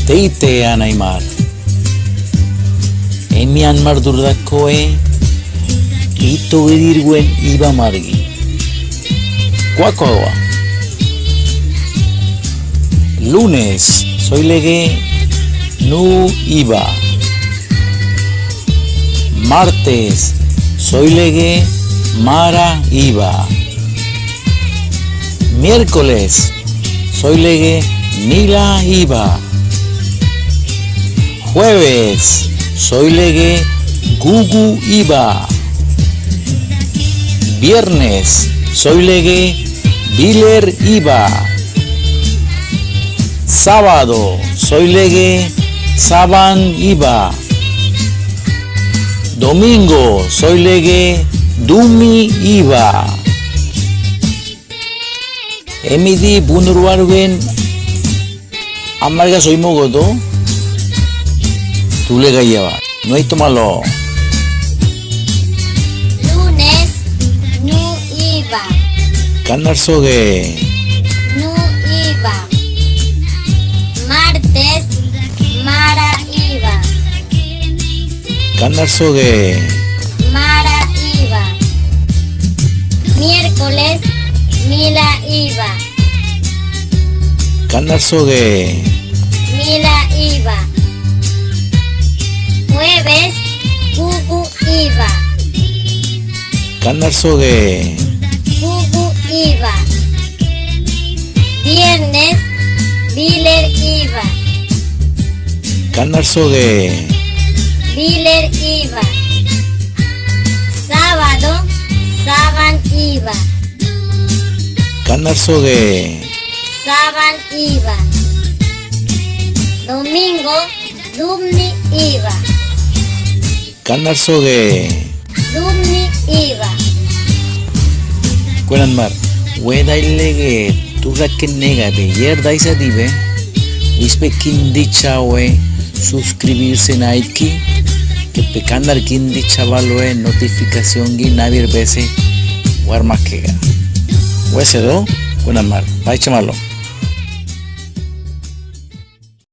Teite anaimar. Myanmar durdakoe ito gedirguen iba margi. Cuacoa. Lunes soy legue nu iba. Martes soy legue mara iba. Miércoles soy legue nila iba. Jueves soy legue gugu iba. Viernes soy legue biler iba. Sábado soy legue saban iba. Domingo soy legue dumi iba. Emidi bunurwargen amarga soy mogoto. Tú le gallaba. No hay tomalo. Lunes nu iba. Kanar soge. Nu iba. Martes mara iba. Kanar soge. Mara iba. Miércoles mila iba. Kanar soge. Mila iba. Jueves gugu iba. Kanar soge. Gugu iba. Viernes biler iba. Kanar soge. Biler iba. Sábado saban iba. Kanar soge. Saban iba. Domingo dumni iba. Kanar soge. Dumni iba. Kuenan mar. Weda ilege turra que nega be yerda isa dibe. Wispe kindicha we suscribirse en Aiki. Que pecandar kindicha value notificación gi navir bese warmakega. Wese do. Kuenan mar. Bye chamalo.